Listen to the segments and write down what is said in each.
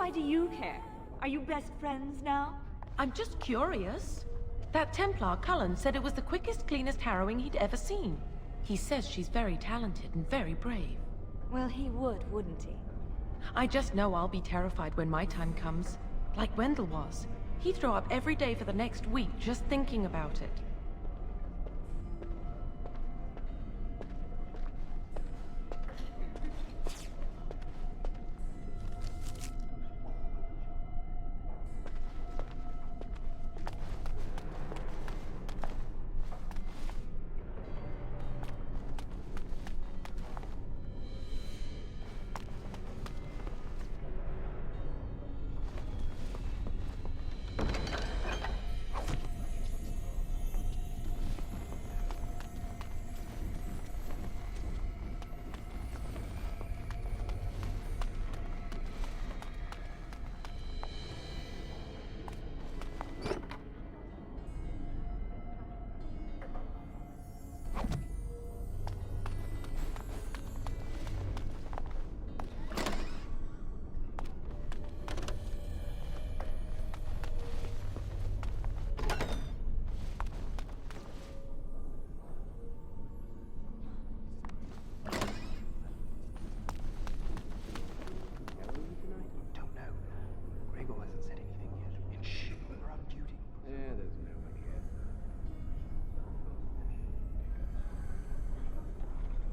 Why do you care? Are you best friends now? I'm just curious. That Templar, Cullen, said it was the quickest, cleanest harrowing he'd ever seen. He says she's very talented and very brave. Well, he would, wouldn't he? I just know I'll be terrified when my time comes. Like Wendell was. He'd throw up every day for the next week just thinking about it.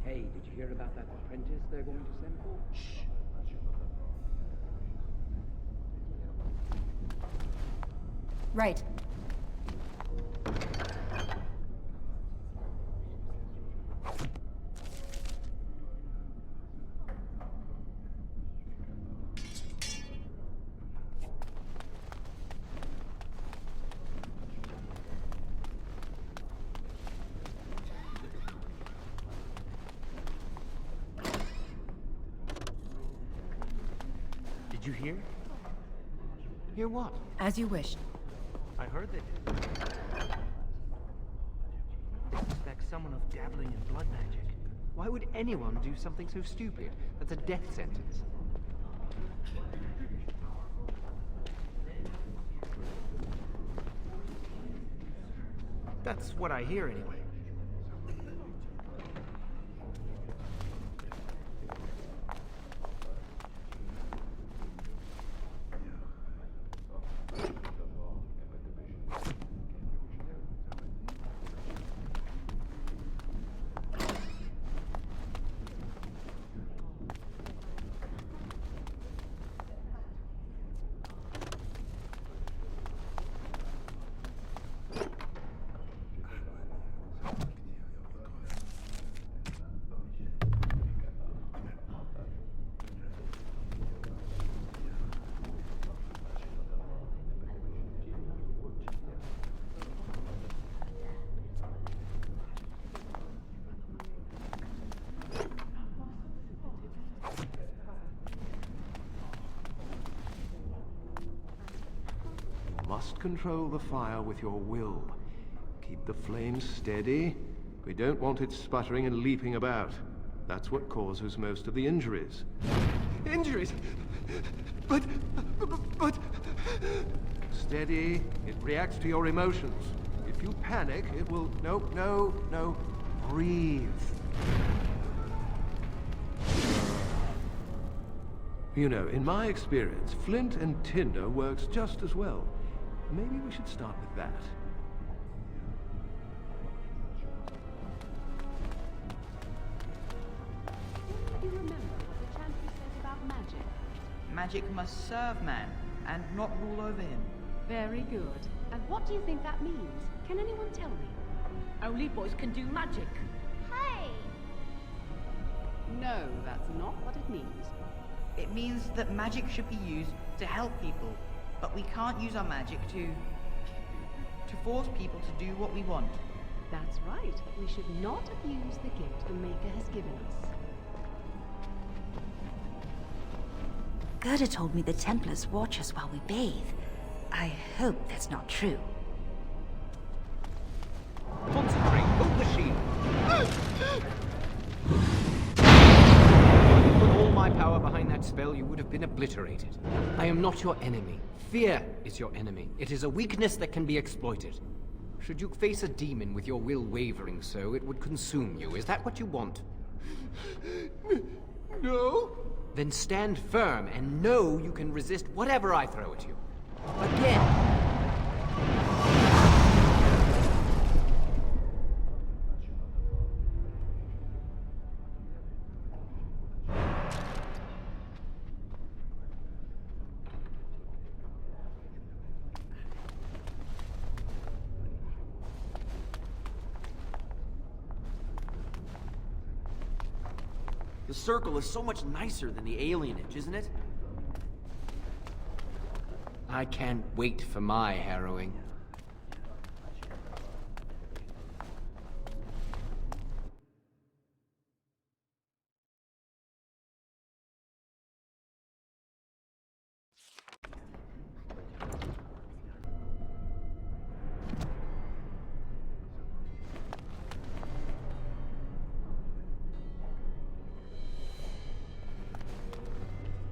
Hey, did you hear about that apprentice they're going to send for? Shh. Right. Did you hear? Hear what? As you wish. I heard that they suspect someone of dabbling in blood magic. Why would anyone do something so stupid? That's a death sentence. That's what I hear anyway. Must control the fire with your will. Keep the flames steady. We don't want it sputtering and leaping about. That's what causes most of the injuries. Injuries? But... Steady. It reacts to your emotions. If you panic, it will... No. Breathe. You know, in my experience, flint and tinder works just as well. Maybe we should start with that. Do you remember what the champion says about magic? Magic must serve man, and not rule over him. Very good. And what do you think that means? Can anyone tell me? Only boys can do magic. Hey! No, that's not what it means. It means that magic should be used to help people, but we can't use our magic to force people to do what we want. That's right. We should not abuse the gift the Maker has given us. Gerda told me the Templars watch us while we bathe. I hope that's not true. Concentrate, hold the shield. Put all my power behind that spell, you would have been obliterated. I am not your enemy. Fear is your enemy. It is a weakness that can be exploited. Should you face a demon with your will wavering so, it would consume you. Is that what you want? No? Then stand firm and know you can resist whatever I throw at you. Again! The circle is so much nicer than the alienage, isn't it? I can't wait for my harrowing.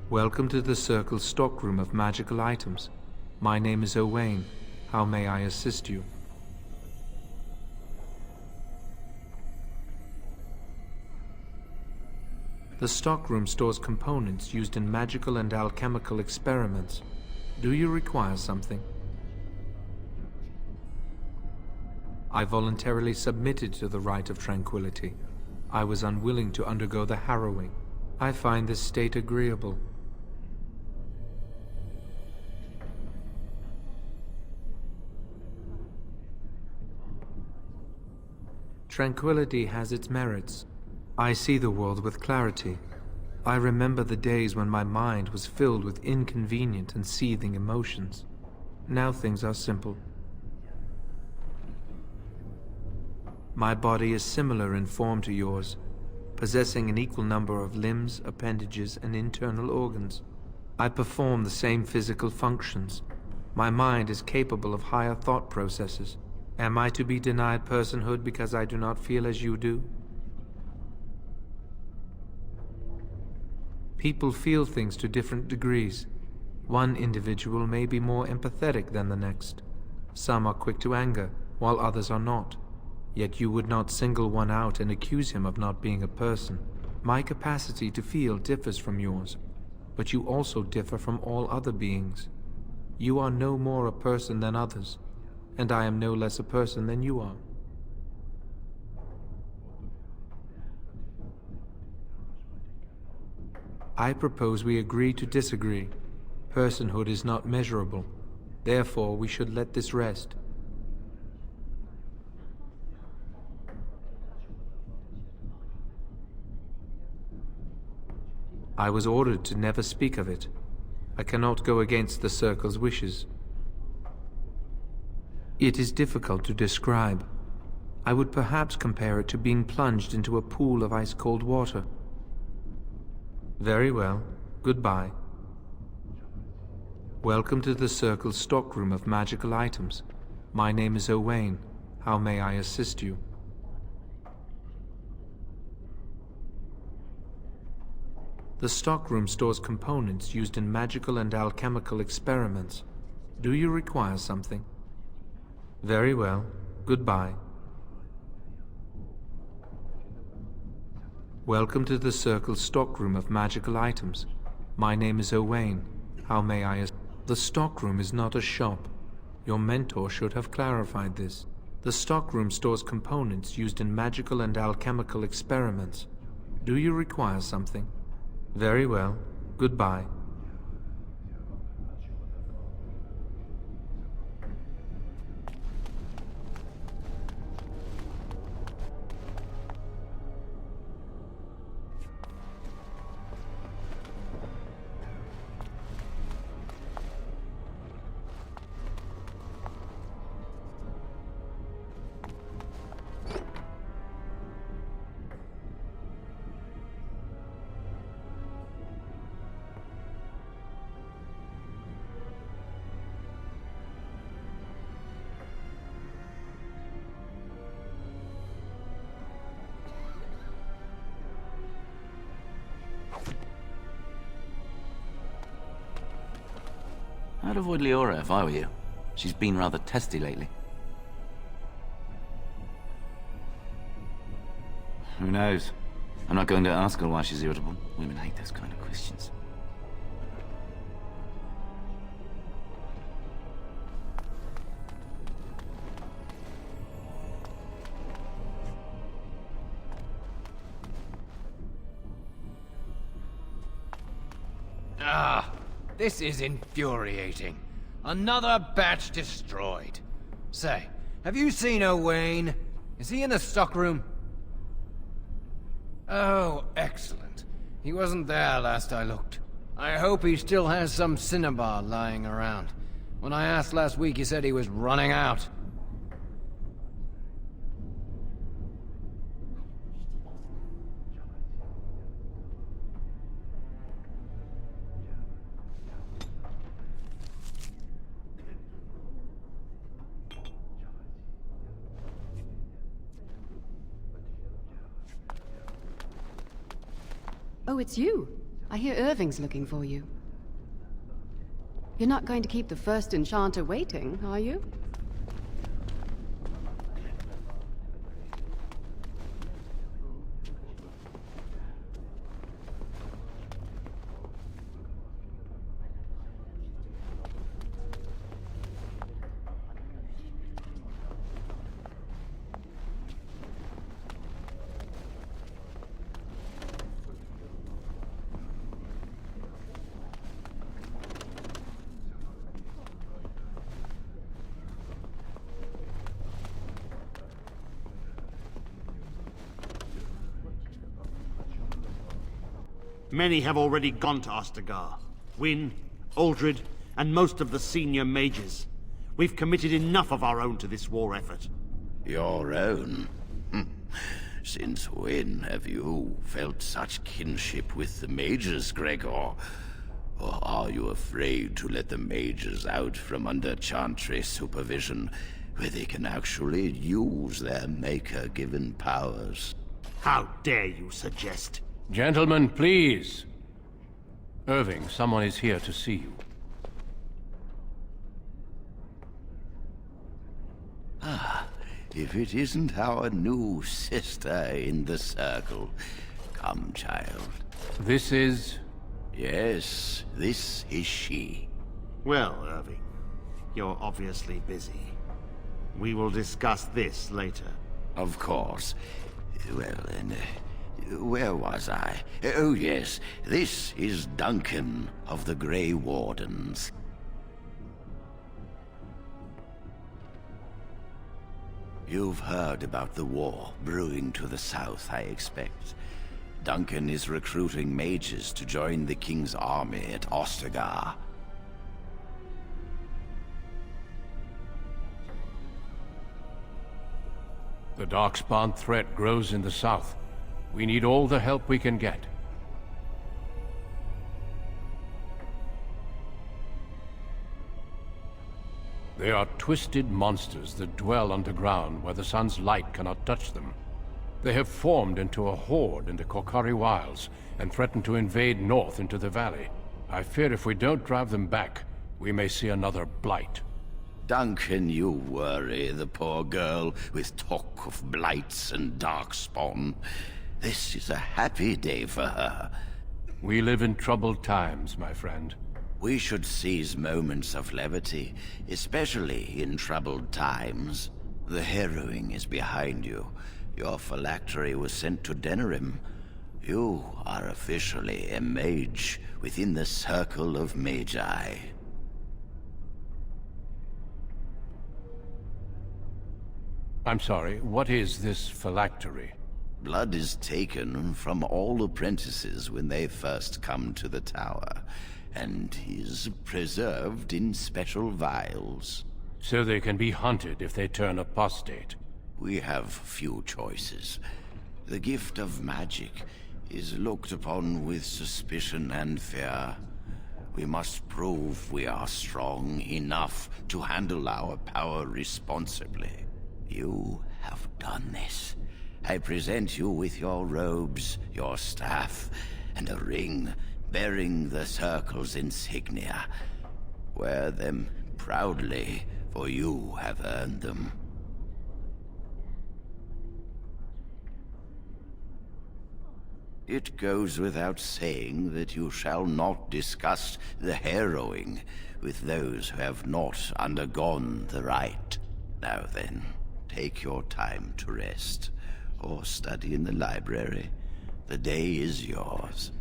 Welcome to the Circle's stockroom of magical items. My name is Owain. How may I assist you? The stockroom stores components used in magical and alchemical experiments. Do you require something? I voluntarily submitted to the right of tranquility. I was unwilling to undergo the harrowing. I find this state agreeable. Tranquility has its merits. I see the world with clarity. I remember the days when my mind was filled with inconvenient and seething emotions. Now things are simple. My body is similar in form to yours, possessing an equal number of limbs, appendages, and internal organs. I perform the same physical functions. My mind is capable of higher thought processes. Am I to be denied personhood because I do not feel as you do? People feel things to different degrees. One individual may be more empathetic than the next. Some are quick to anger, while others are not. Yet you would not single one out and accuse him of not being a person. My capacity to feel differs from yours, but you also differ from all other beings. You are no more a person than others, and I am no less a person than you are. I propose we agree to disagree. Personhood is not measurable. Therefore, we should let this rest. I was ordered to never speak of it. I cannot go against the Circle's wishes. It is difficult to describe. I would perhaps compare it to being plunged into a pool of ice-cold water. Very well. Goodbye. Welcome to the Circle's stockroom of magical items. My name is Owain. How may I assist you? The stockroom stores components used in magical and alchemical experiments. Do you require something? Very well. Goodbye. Welcome to the Circle's stockroom of magical items. My name is Owain. How may I assist? The stockroom is not a shop. Your mentor should have clarified this. The stockroom stores components used in magical and alchemical experiments. Do you require something? Very well. Goodbye. I'd avoid Leora if I were you. She's been rather testy lately. Who knows? I'm not going to ask her why she's irritable. Women hate those kind of questions. Ah, this is infuriating. Another batch destroyed. Say, have you seen Owain? Is he in the stockroom? Oh, excellent. He wasn't there last I looked. I hope he still has some cinnabar lying around. When I asked last week, he said he was running out. Oh, it's you. I hear Irving's looking for you. You're not going to keep the first enchanter waiting, are you? Many have already gone to Ostagar. Wynne, Aldred, and most of the senior mages. We've committed enough of our own to this war effort. Your own? Since when have you felt such kinship with the mages, Gregor? Or are you afraid to let the mages out from under Chantry supervision, where they can actually use their Maker-given powers? How dare you suggest? Gentlemen, please. Irving, someone is here to see you. Ah, if it isn't our new sister in the circle. Come, child. This is... Yes, this is she. Well, Irving, you're obviously busy. We will discuss this later. Of course. Well, then... where was I? Oh yes, this is Duncan of the Grey Wardens. You've heard about the war brewing to the south, I expect. Duncan is recruiting mages to join the King's army at Ostagar. The Darkspawn threat grows in the south. We need all the help we can get. They are twisted monsters that dwell underground where the sun's light cannot touch them. They have formed into a horde in the Korkari Wilds and threaten to invade north into the valley. I fear if we don't drive them back, we may see another blight. Duncan, you worry the poor girl with talk of blights and darkspawn. This is a happy day for her. We live in troubled times, my friend. We should seize moments of levity, especially in troubled times. The harrowing is behind you. Your phylactery was sent to Denerim. You are officially a mage within the circle of magi. I'm sorry, what is this phylactery? Blood is taken from all apprentices when they first come to the tower, and is preserved in special vials. So they can be hunted if they turn apostate. We have few choices. The gift of magic is looked upon with suspicion and fear. We must prove we are strong enough to handle our power responsibly. You have done this. I present you with your robes, your staff, and a ring bearing the Circle's insignia. Wear them proudly, for you have earned them. It goes without saying that you shall not discuss the harrowing with those who have not undergone the rite. Now then, take your time to rest, or study in the library. The day is yours.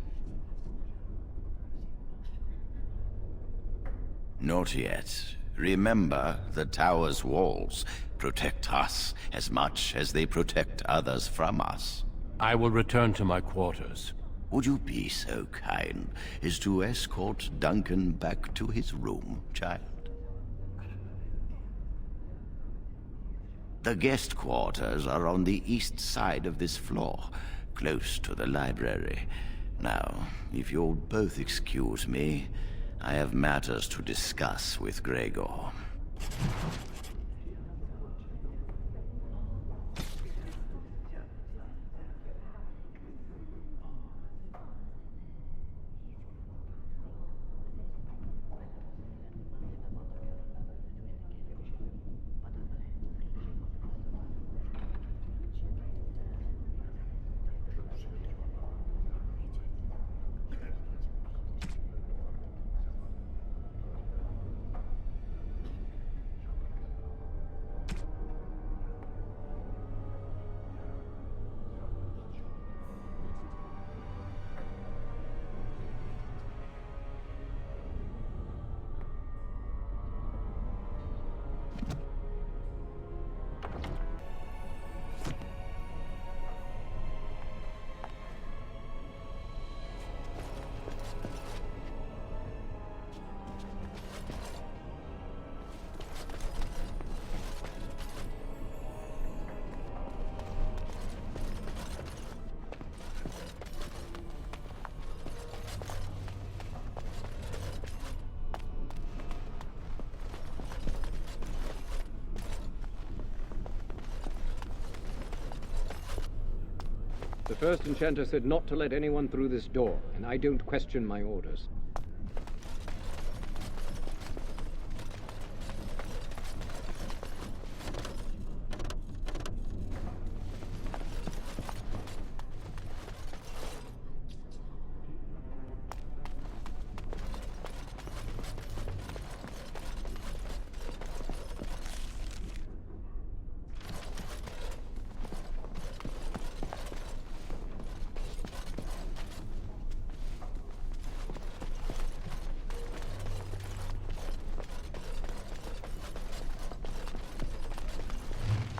Not yet. Remember, the tower's walls protect us as much as they protect others from us. I will return to my quarters. Would you be so kind as to escort Duncan back to his room, child? The guest quarters are on the east side of this floor, close to the library. Now, if you'll both excuse me, I have matters to discuss with Gregor. The first enchanter said not to let anyone through this door, and I don't question my orders.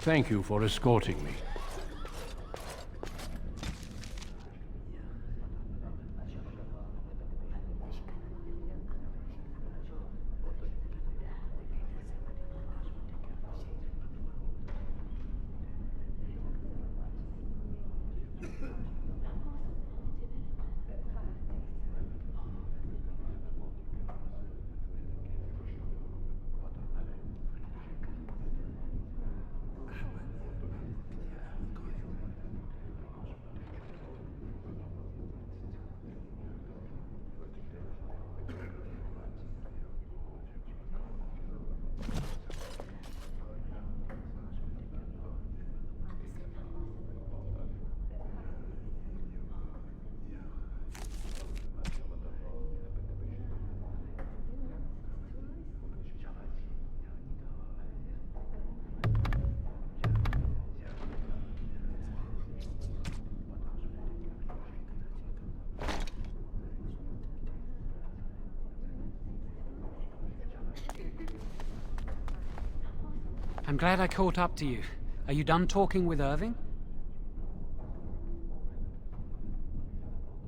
Thank you for escorting me. I'm glad I caught up to you. Are you done talking with Irving?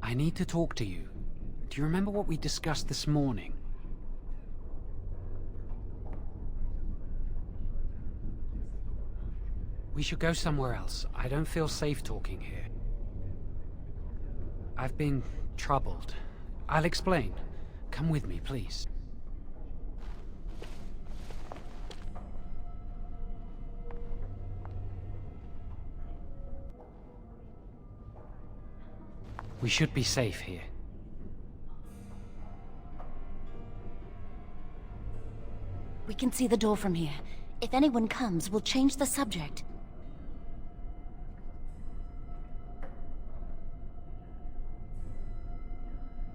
I need to talk to you. Do you remember what we discussed this morning? We should go somewhere else. I don't feel safe talking here. I've been troubled. I'll explain. Come with me, please. We should be safe here. We can see the door from here. If anyone comes, we'll change the subject.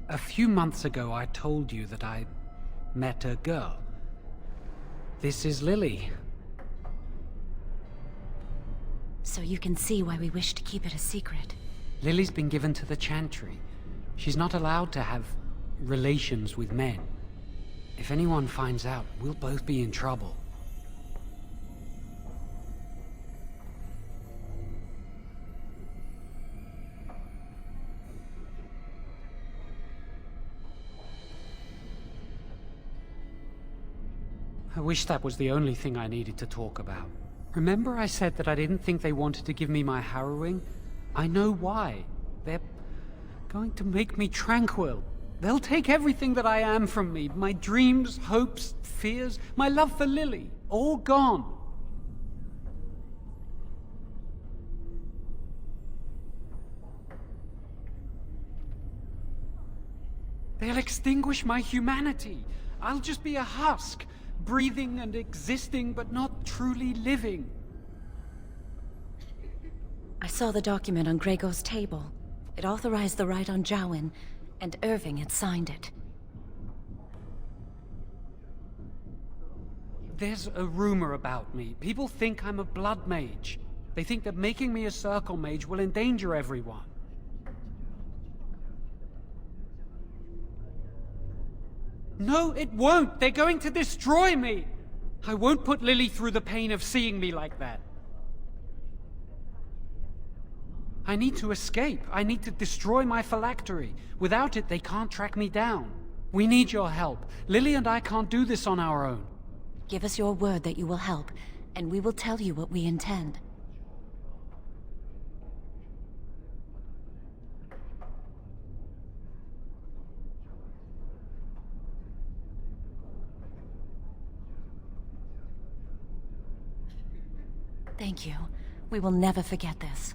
A few months ago, I told you that I met a girl. This is Lily. So you can see why we wish to keep it a secret. Lily's been given to the Chantry. She's not allowed to have relations with men. If anyone finds out, we'll both be in trouble. I wish that was the only thing I needed to talk about. Remember I said that I didn't think they wanted to give me my harrowing? I know why. They're going to make me tranquil. They'll take everything that I am from me. My dreams, hopes, fears, my love for Lily. All gone. They'll extinguish my humanity. I'll just be a husk. Breathing and existing, but not truly living. I saw the document on Gregor's table. It authorized the right on Jowen, and Irving had signed it. There's a rumor about me. People think I'm a blood mage. They think that making me a circle mage will endanger everyone. No, it won't! They're going to destroy me! I won't put Lily through the pain of seeing me like that. I need to escape. I need to destroy my phylactery. Without it, they can't track me down. We need your help. Lily and I can't do this on our own. Give us your word that you will help, and we will tell you what we intend. Thank you. We will never forget this.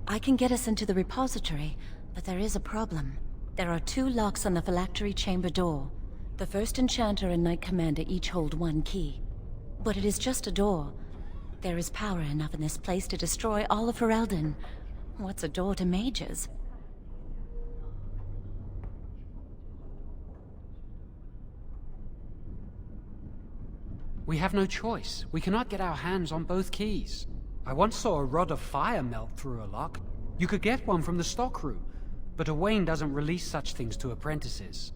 I can get us into the repository, but there is a problem. There are 2 locks on the phylactery chamber door. The first enchanter and knight commander each hold 1 key. But it is just a door. There is power enough in this place to destroy all of Ferelden. What's a door to mages? We have no choice. We cannot get our hands on both keys. I once saw a rod of fire melt through a lock. You could get one from the stockroom, but Owain doesn't release such things to apprentices.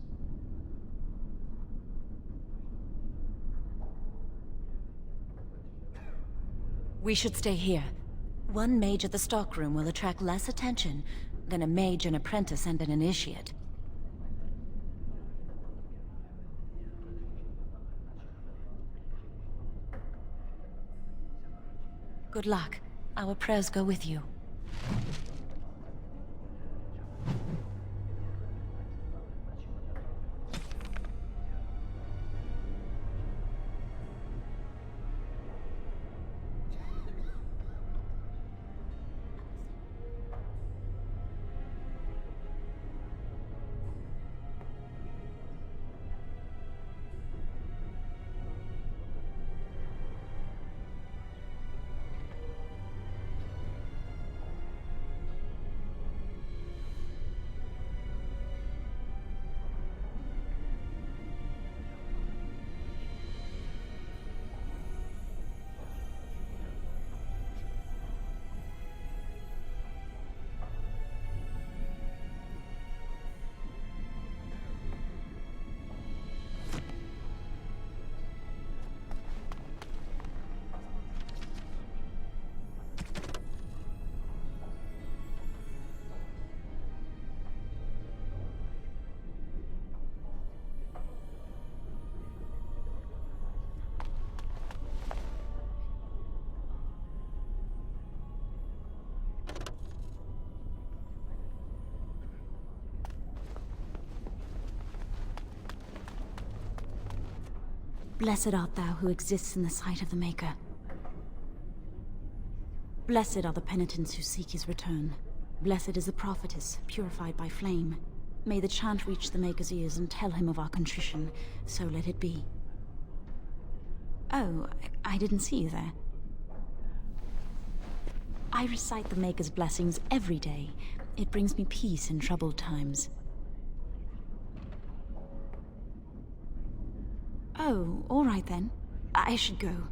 We should stay here. 1 mage at the stockroom will attract less attention than a mage, an apprentice, and an initiate. Good luck. Our prayers go with you. Blessed art thou who exists in the sight of the Maker. Blessed are the penitents who seek his return. Blessed is the prophetess, purified by flame. May the chant reach the Maker's ears and tell him of our contrition, so let it be. Oh, I didn't see you there. I recite the Maker's blessings every day. It brings me peace in troubled times. Oh, all right then. I should go.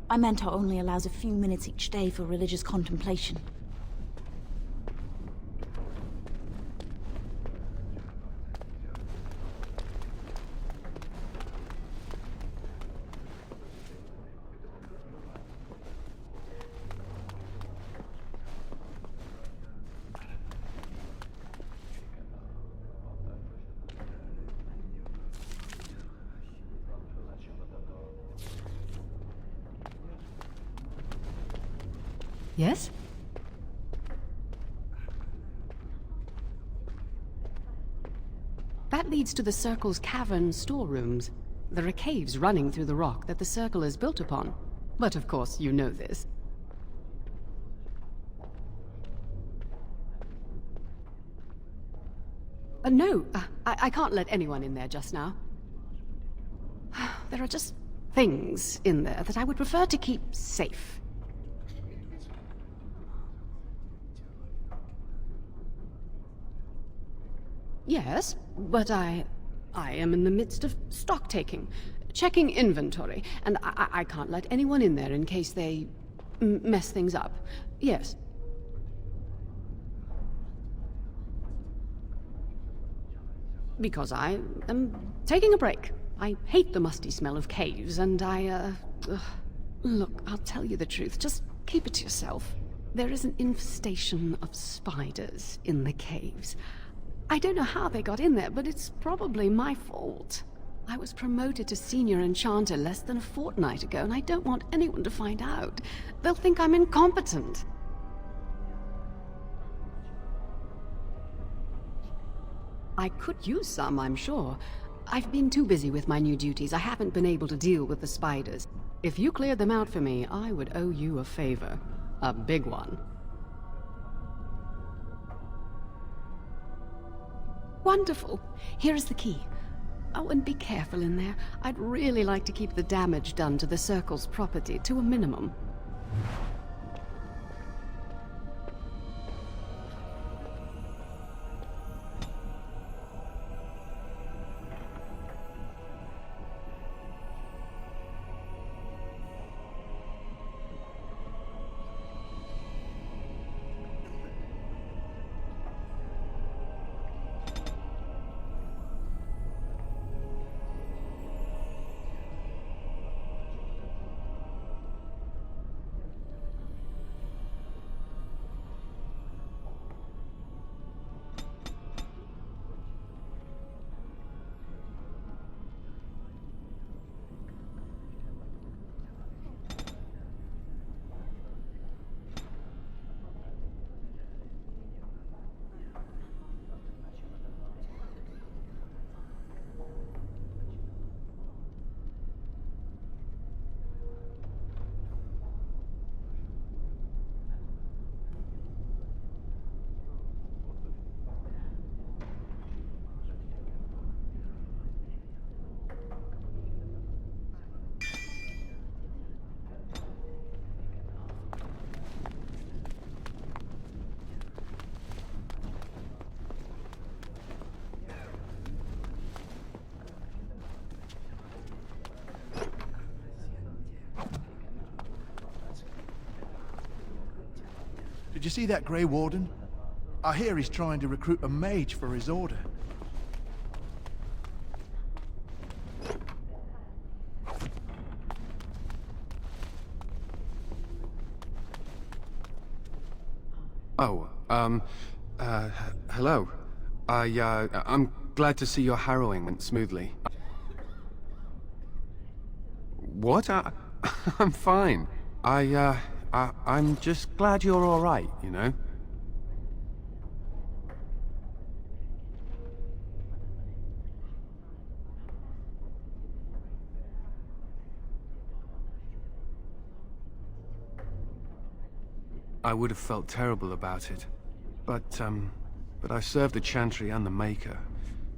My mentor only allows a few minutes each day for religious contemplation. Yes? That leads to the Circle's cavern storerooms. There are caves running through the rock that the Circle is built upon. But of course, you know this. No, I can't let anyone in there just now. There are just things in there that I would prefer to keep safe. Yes, but I am in the midst of stock taking, checking inventory, and I can't let anyone in there in case they mess things up. Yes. Because I am taking a break. I hate the musty smell of caves, and Look, I'll tell you the truth. Just keep it to yourself. There is an infestation of spiders in the caves. I don't know how they got in there, but it's probably my fault. I was promoted to senior enchanter less than a fortnight ago, and I don't want anyone to find out. They'll think I'm incompetent. I could use some, I'm sure. I've been too busy with my new duties. I haven't been able to deal with the spiders. If you cleared them out for me, I would owe you a favor. A big one. Wonderful. Here is the key. Oh, and be careful in there. I'd really like to keep the damage done to the Circle's property to a minimum. Did you see that Grey Warden? I hear he's trying to recruit a mage for his order. Oh, hello. I'm glad to see your harrowing went smoothly. What? I'm fine. I'm just glad you're all right, you know? I would have felt terrible about it. But but I serve the Chantry and the Maker,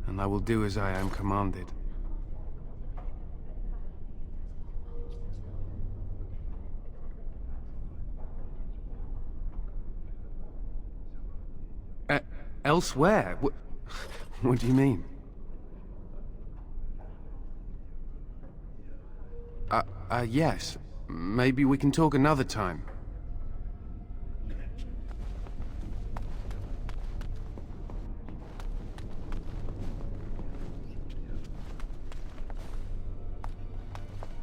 and I will do as I am commanded. Elsewhere? What do you mean? Yes. Maybe we can talk another time.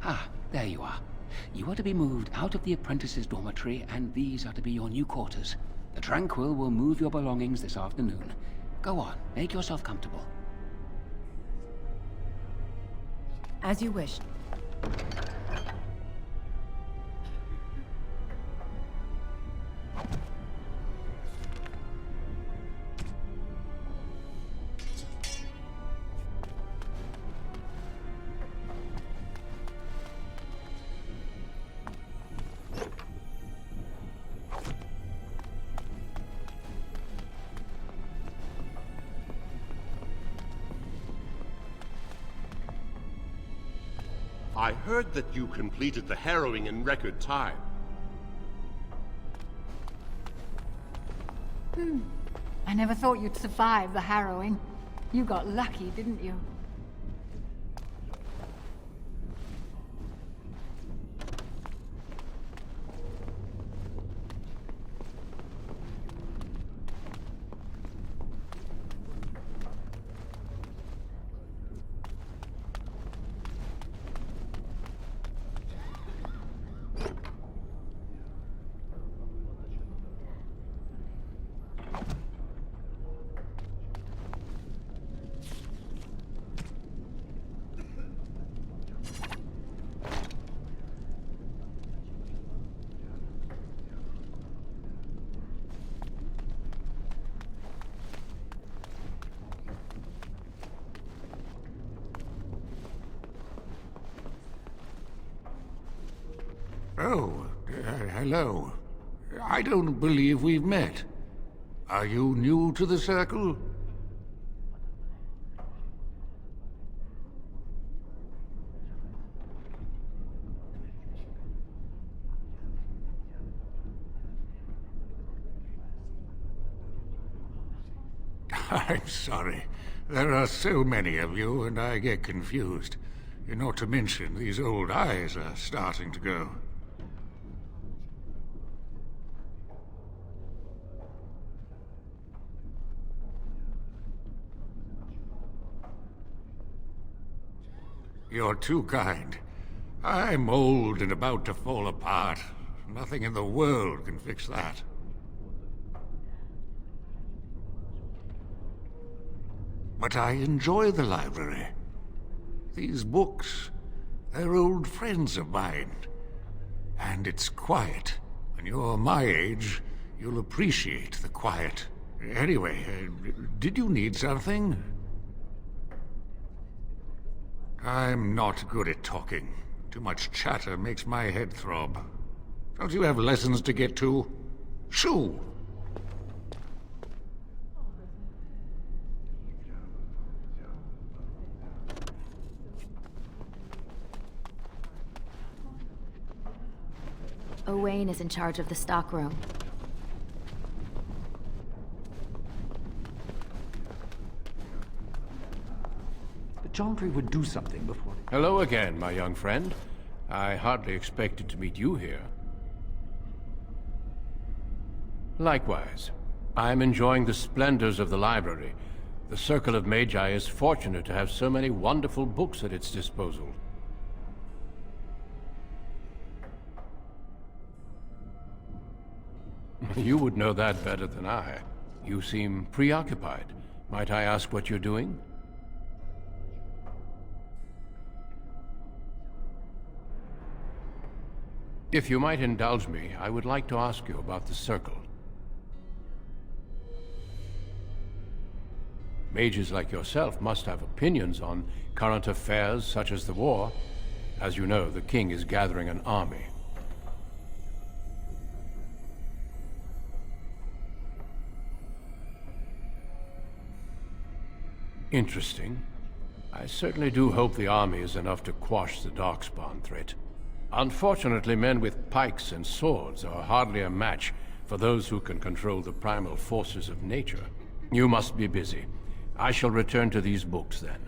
Ah, there you are. You are to be moved out of the apprentices' dormitory, and these are to be your new quarters. The Tranquil will move your belongings this afternoon. Go on, make yourself comfortable. As you wish. I heard that you completed the harrowing in record time. I never thought you'd survive the harrowing. You got lucky, didn't you? Oh, hello. I don't believe we've met. Are you new to the Circle? I'm sorry. There are so many of you, and I get confused. Not to mention, these old eyes are starting to go. You're too kind. I'm old and about to fall apart. Nothing in the world can fix that. But I enjoy the library. These books, they're old friends of mine. And it's quiet. When you're my age, you'll appreciate the quiet. Anyway, did you need something? I'm not good at talking. Too much chatter makes my head throb. Don't you have lessons to get to? Shoo! Owain is in charge of the stockroom. The Chantry would do something before... Hello again, my young friend. I hardly expected to meet you here. Likewise. I'm enjoying the splendors of the library. The Circle of Magi is fortunate to have so many wonderful books at its disposal. You would know that better than I. You seem preoccupied. Might I ask what you're doing? If you might indulge me, I would like to ask you about the Circle. Mages like yourself must have opinions on current affairs such as the war. As you know, the king is gathering an army. Interesting. I certainly do hope the army is enough to quash the Darkspawn threat. Unfortunately, men with pikes and swords are hardly a match for those who can control the primal forces of nature. You must be busy. I shall return to these books then.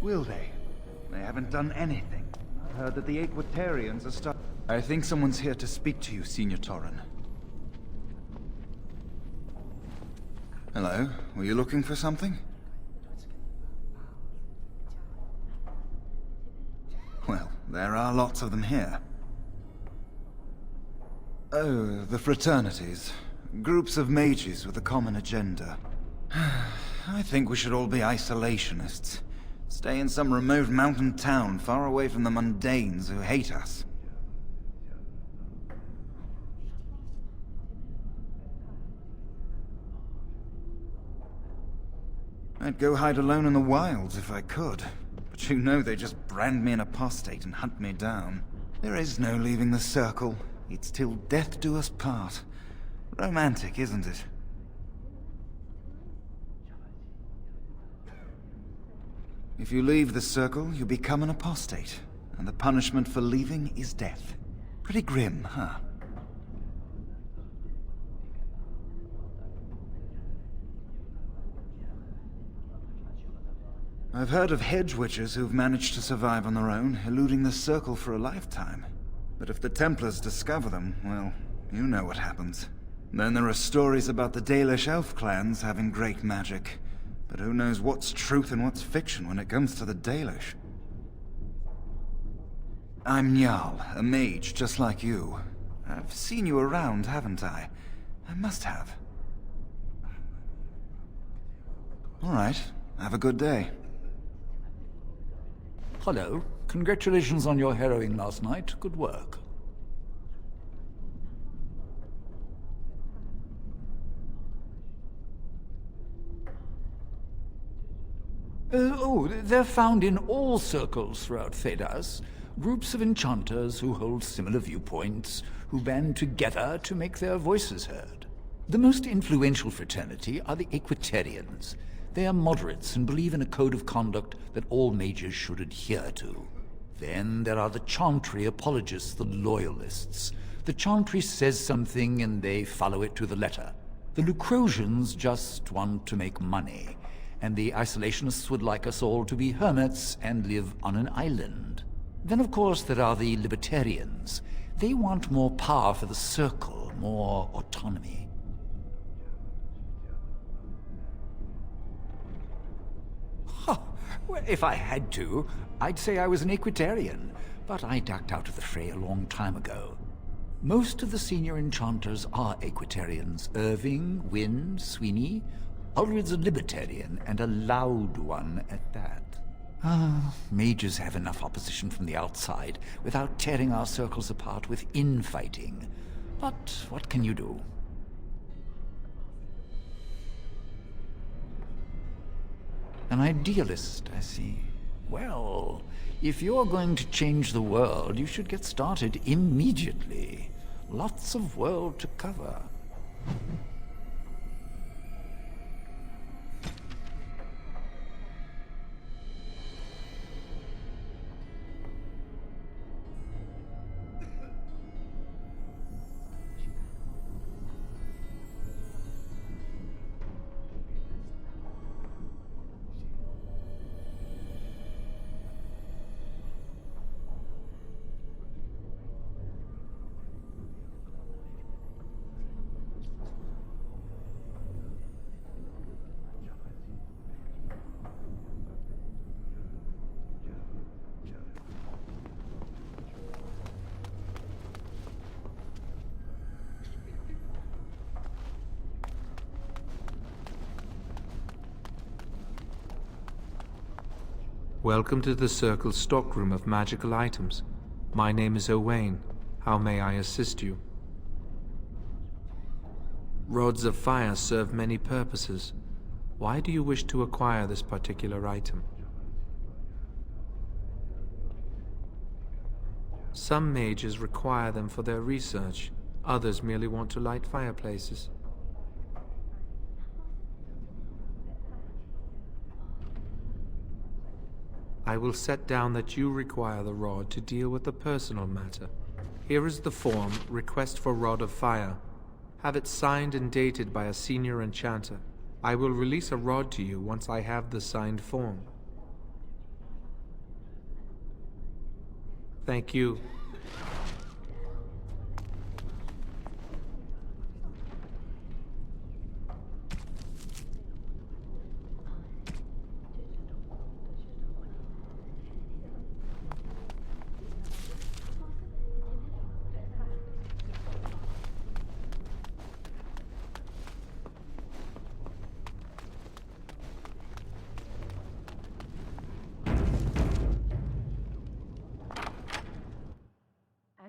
Will they? They haven't done anything. I heard that the Aquatarians are I think someone's here to speak to you, Senior Torren. Hello? Were you looking for something? Well, there are lots of them here. Oh, the fraternities. Groups of mages with a common agenda. I think we should all be isolationists. Stay in some remote mountain town, far away from the mundanes who hate us. I'd go hide alone in the wilds if I could. But you know they just brand me an apostate and hunt me down. There is no leaving the circle. It's till death do us part. Romantic, isn't it? If you leave the circle, you become an apostate. And the punishment for leaving is death. Pretty grim, huh? I've heard of hedge witches who've managed to survive on their own, eluding the circle for a lifetime. But if the Templars discover them, well, you know what happens. Then there are stories about the Dalish elf clans having great magic. But who knows what's truth and what's fiction when it comes to the Dalish? I'm Njal, a mage just like you. I've seen you around, haven't I? I must have. All right, have a good day. Hello. Congratulations on your harrowing last night. Good work. They're found in all circles throughout Thedas. Groups of enchanters who hold similar viewpoints, who band together to make their voices heard. The most influential fraternity are the Aquatarians. They are moderates and believe in a code of conduct that all mages should adhere to. Then there are the Chantry apologists, the Loyalists. The Chantry says something and they follow it to the letter. The Lucrosians just want to make money. And the Isolationists would like us all to be hermits and live on an island. Then of course there are the Libertarians. They want more power for the Circle, more autonomy. Well, if I had to, I'd say I was an Aquatarian, but I ducked out of the fray a long time ago. Most of the senior enchanters are Aquatarians. Irving, Wynne, Sweeney. Ulrid's a Libertarian, and a loud one at that. Mages have enough opposition from the outside, without tearing our circles apart with infighting. But what can you do? An idealist, I see. Well, if you're going to change the world, you should get started immediately. Lots of world to cover. Welcome to the Circle's stockroom of magical items. My name is Owain. How may I assist you? Rods of fire serve many purposes. Why do you wish to acquire this particular item? Some mages require them for their research. Others merely want to light fireplaces. I will set down that you require the rod to deal with a personal matter. Here is the form, Request for Rod of Fire. Have it signed and dated by a senior enchanter. I will release a rod to you once I have the signed form. Thank you.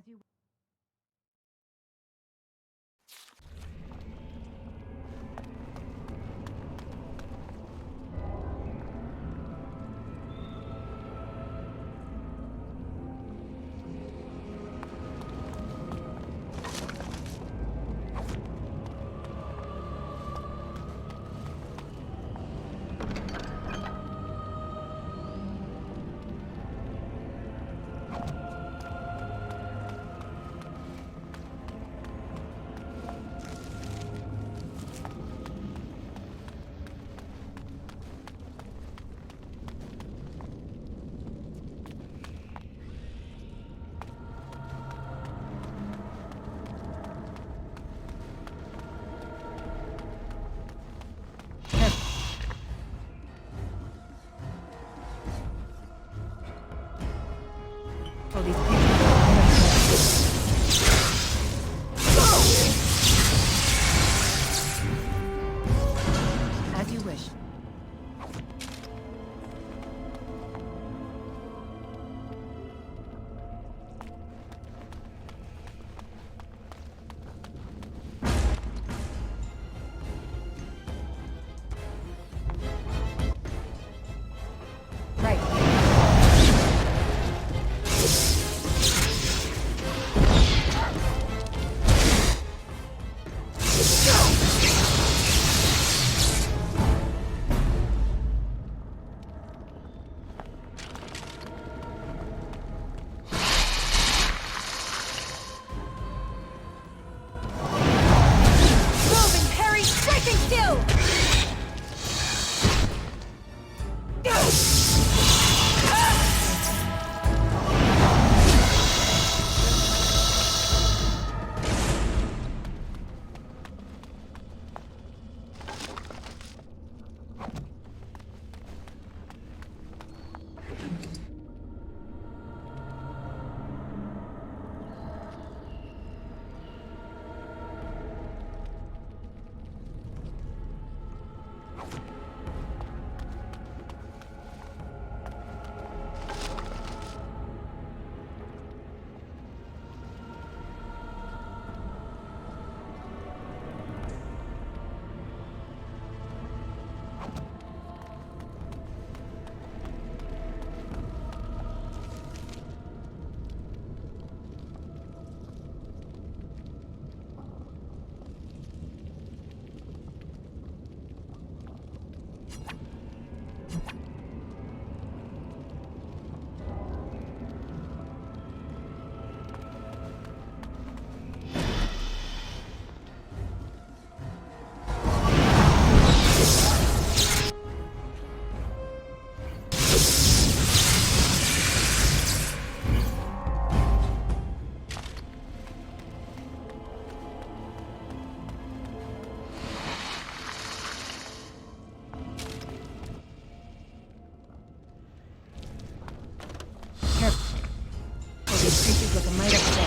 As you for these people. As you wish. These creatures look a mite upset.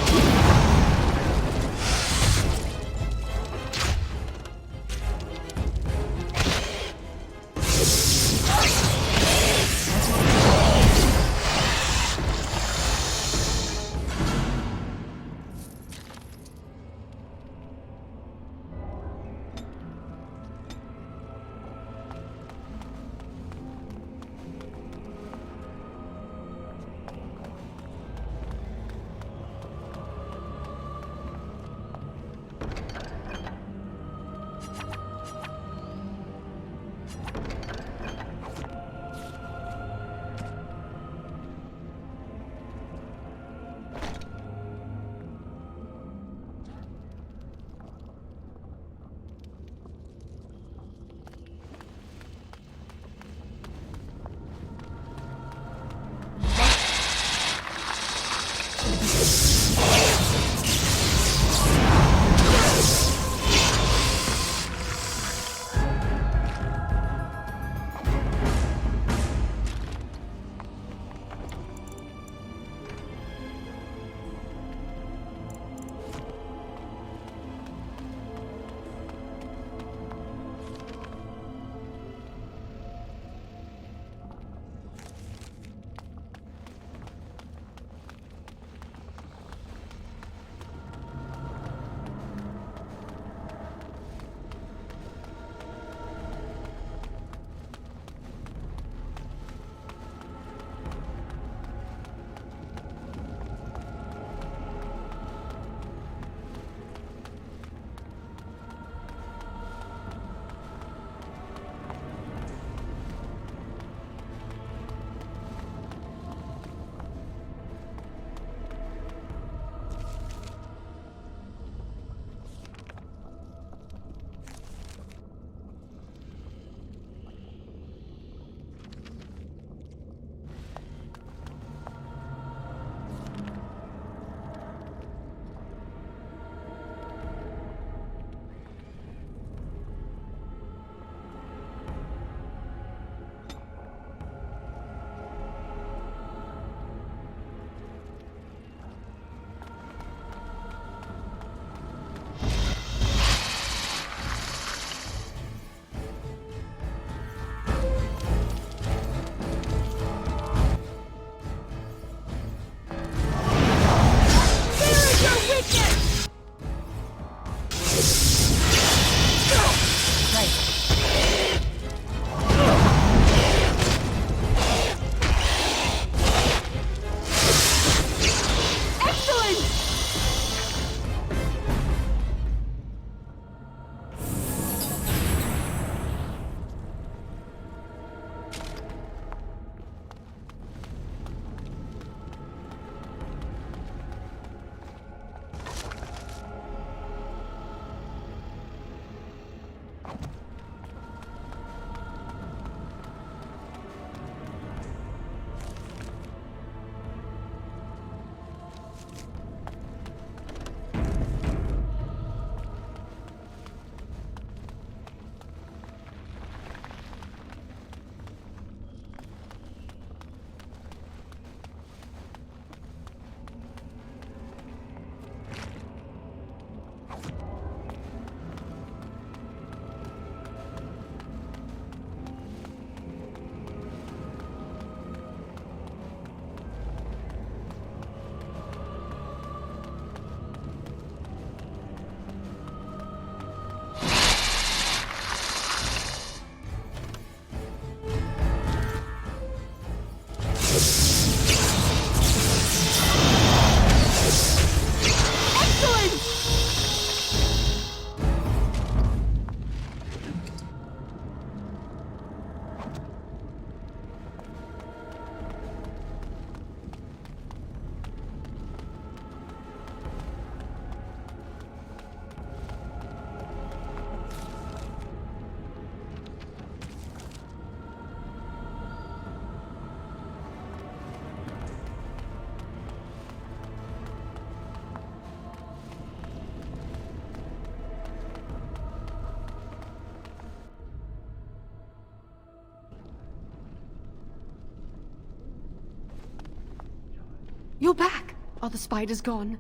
You're back! Are the spiders gone?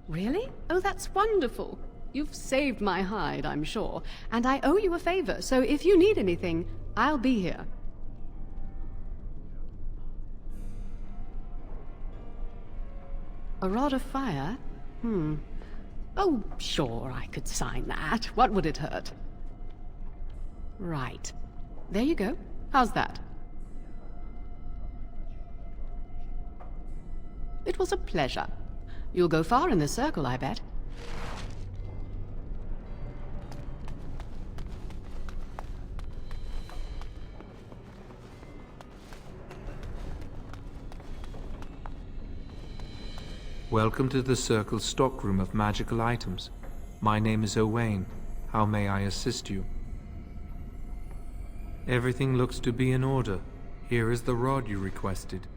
Really? Oh, that's wonderful. You've saved my hide, I'm sure. And I owe you a favor, so if you need anything, I'll be here. A rod of fire? Oh, sure, I could sign that. What would it hurt? Right. There you go. How's that? It was a pleasure. You'll go far in this circle, I bet. Welcome to the Circle's stockroom of magical items. My name is Owain. How may I assist you? Everything looks to be in order. Here is the rod you requested.